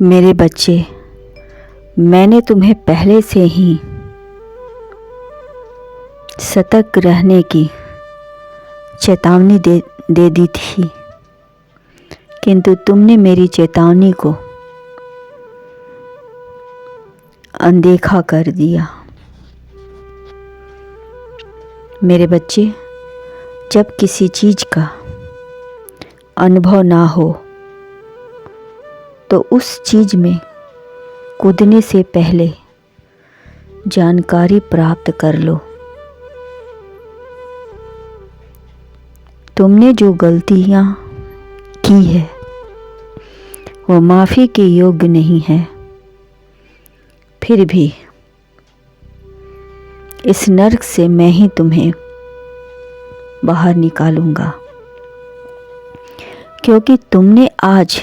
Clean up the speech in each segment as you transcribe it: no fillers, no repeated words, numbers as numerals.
मेरे बच्चे, मैंने तुम्हें पहले से ही सतर्क रहने की चेतावनी दे दी थी, किंतु तुमने मेरी चेतावनी को अनदेखा कर दिया। मेरे बच्चे, जब किसी चीज़ का अनुभव ना हो तो उस चीज़ में कूदने से पहले जानकारी प्राप्त कर लो। तुमने जो गलतियाँ की है वो माफ़ी के योग्य नहीं है। फिर भी इस नरक से मैं ही तुम्हें बाहर निकालूंगा, क्योंकि तुमने आज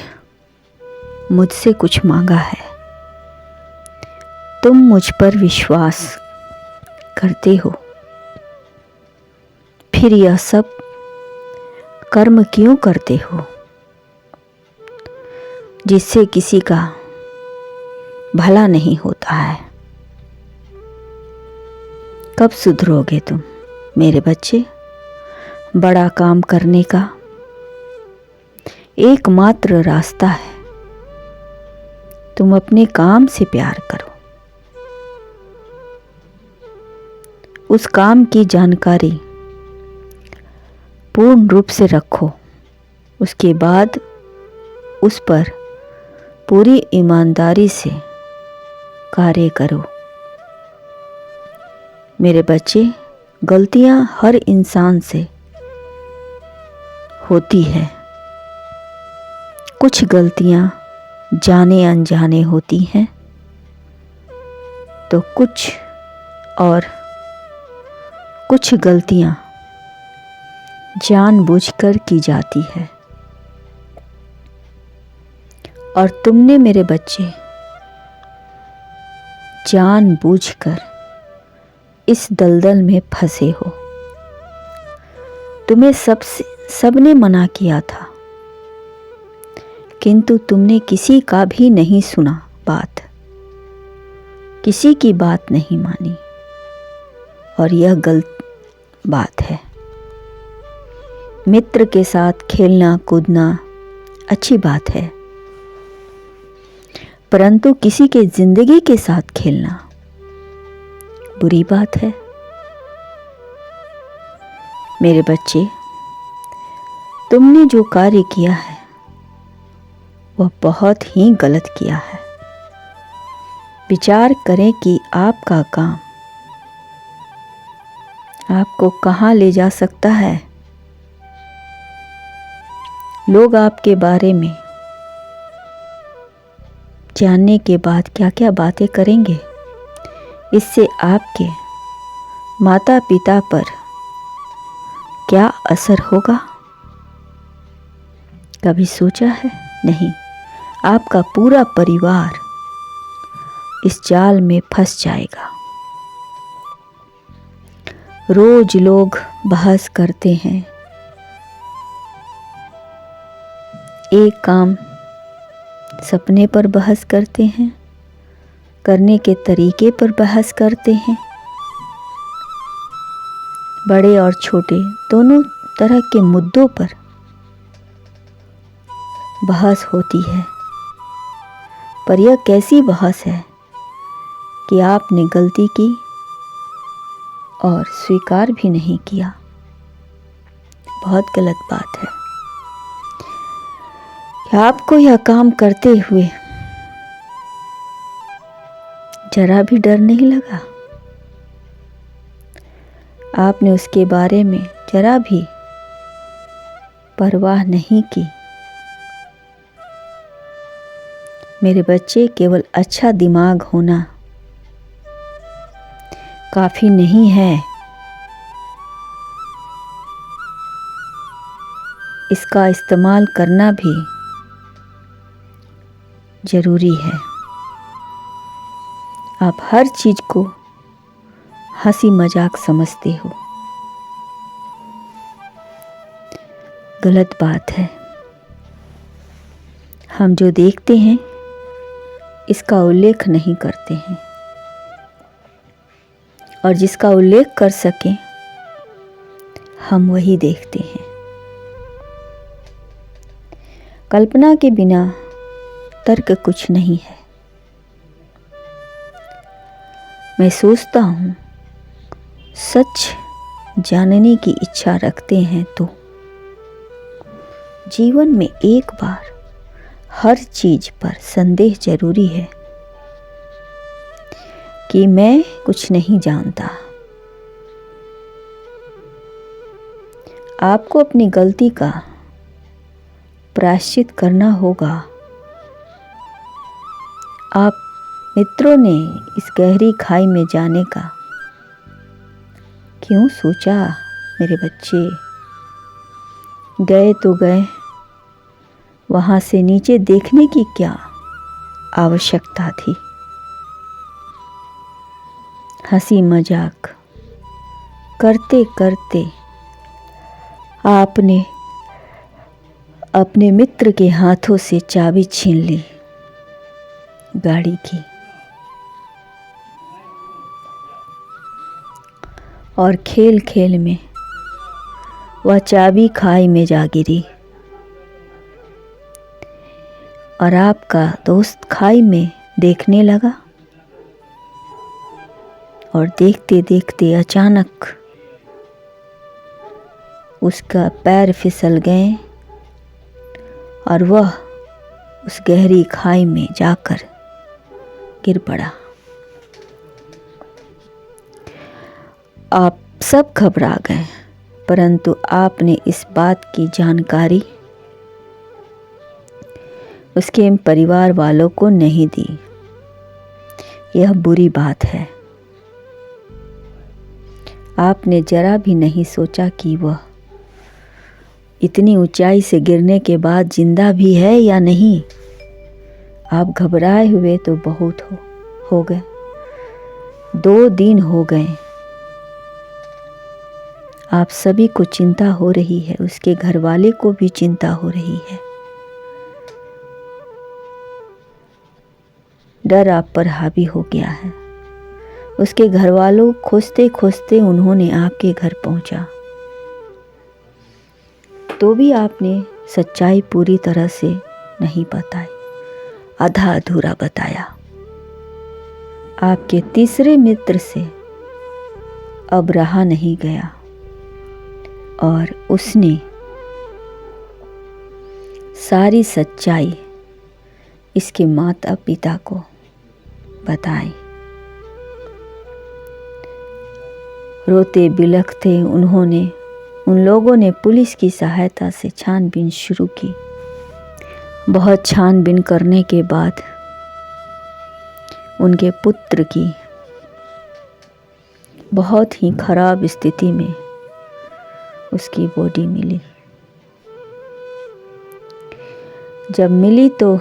मुझसे कुछ मांगा है। तुम मुझ पर विश्वास करते हो, फिर यह सब कर्म क्यों करते हो जिससे किसी का भला नहीं होता है? कब सुधरोगे तुम मेरे बच्चे? बड़ा काम करने का एकमात्र रास्ता है, तुम अपने काम से प्यार करो, उस काम की जानकारी पूर्ण रूप से रखो, उसके बाद उस पर पूरी ईमानदारी से कार्य करो। मेरे बच्चे, गलतियां हर इंसान से होती है। कुछ गलतियां जाने अनजाने होती हैं, तो कुछ गलतियां जानबूझकर की जाती है। और तुमने मेरे बच्चे जानबूझकर इस दलदल में फंसे हो। तुम्हें सबने मना किया था, किंतु तुमने किसी का भी नहीं सुना बात, किसी की बात नहीं मानी, और यह गलत बात है। मित्र के साथ खेलना कूदना अच्छी बात है, परंतु किसी के जिंदगी के साथ खेलना बुरी बात है। मेरे बच्चे, तुमने जो कार्य किया है वह बहुत ही गलत किया है। विचार करें कि आपका काम आपको कहाँ ले जा सकता है। लोग आपके बारे में जानने के बाद क्या क्या बातें करेंगे, इससे आपके माता पिता पर क्या असर होगा, कभी सोचा है? नहीं। आपका पूरा परिवार इस जाल में फंस जाएगा। रोज लोग बहस करते हैं, एक काम सपने पर बहस करते हैं, करने के तरीके पर बहस करते हैं। बड़े और छोटे दोनों तरह के मुद्दों पर बहस होती है। पर यह कैसी बहस है कि आपने गलती की और स्वीकार भी नहीं किया? बहुत गलत बात है। क्या आपको यह काम करते हुए जरा भी डर नहीं लगा? आपने उसके बारे में जरा भी परवाह नहीं की? मेरे बच्चे, केवल अच्छा दिमाग होना काफी नहीं है, इसका इस्तेमाल करना भी जरूरी है। आप हर चीज को हंसी मजाक समझते हो, गलत बात है। हम जो देखते हैं इसका उल्लेख नहीं करते हैं, और जिसका उल्लेख कर सकें हम वही देखते हैं। कल्पना के बिना तर्क कुछ नहीं है। मैं सोचता हूँ, सच जानने की इच्छा रखते हैं तो जीवन में एक बार हर चीज पर संदेह जरूरी है कि मैं कुछ नहीं जानता। आपको अपनी गलती का प्रायश्चित करना होगा। आप मित्रों ने इस गहरी खाई में जाने का क्यों सोचा? मेरे बच्चे गए तो गए, वहां से नीचे देखने की क्या आवश्यकता थी? हंसी मजाक करते करते आपने अपने मित्र के हाथों से चाबी छीन ली गाड़ी की, और खेल खेल में वह चाबी खाई में जा गिरी, और आपका दोस्त खाई में देखने लगा, और देखते देखते अचानक उसका पैर फिसल गए और वह उस गहरी खाई में जाकर गिर पड़ा। आप सब घबरा गए, परंतु आपने इस बात की जानकारी उसके परिवार वालों को नहीं दी। यह बुरी बात है। आपने जरा भी नहीं सोचा कि वह इतनी ऊंचाई से गिरने के बाद जिंदा भी है या नहीं। आप घबराए हुए तो बहुत हो गए। 2 दिन हो गए। आप सभी को चिंता हो रही है, उसके घर वाले को भी चिंता हो रही है। डर आप पर हावी हो गया है। उसके घर वालों खोजते खोजते उन्होंने आपके घर पहुंचा, तो भी आपने सच्चाई पूरी तरह से नहीं बताई, आधा अधूरा बताया। आपके तीसरे मित्र से अब रहा नहीं गया और उसने सारी सच्चाई इसके माता पिता को बताई। रोते बिलखते उन लोगों ने पुलिस की सहायता से छानबीन शुरू की। बहुत छानबीन करने के बाद उनके पुत्र की बहुत ही खराब स्थिति में उसकी बॉडी मिली। जब मिली तो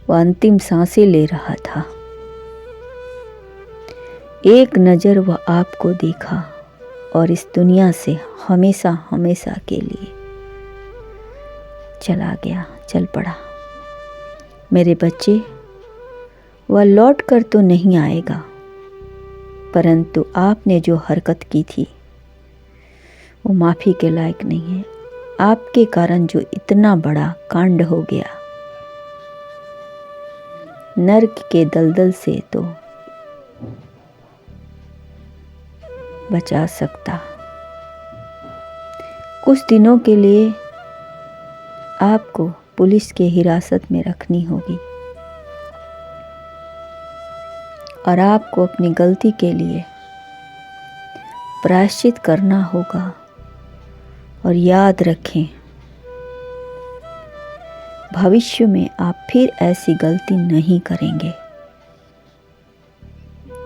वह अंतिम सांसें ले रहा था। एक नज़र वह आपको देखा और इस दुनिया से हमेशा हमेशा के लिए चला गया, चल पड़ा। मेरे बच्चे, वह लौट कर तो नहीं आएगा, परंतु आपने जो हरकत की थी वो माफ़ी के लायक नहीं है। आपके कारण जो इतना बड़ा कांड हो गया, नर्क के दलदल से तो बचा सकता। कुछ दिनों के लिए आपको पुलिस के हिरासत में रखनी होगी और आपको अपनी गलती के लिए प्रायश्चित करना होगा। और याद रखें, भविष्य में आप फिर ऐसी गलती नहीं करेंगे,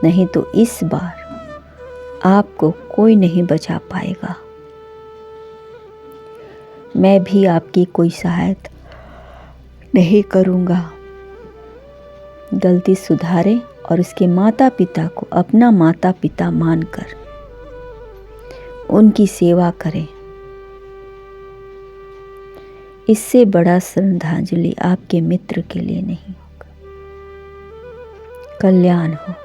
नहीं तो इस बार आपको कोई नहीं बचा पाएगा। मैं भी आपकी कोई सहायता नहीं करूँगा। गलती सुधारें और उसके माता पिता को अपना माता पिता मानकर उनकी सेवा करें। इससे बड़ा श्रद्धांजलि आपके मित्र के लिए नहीं होगा। कल्याण हो।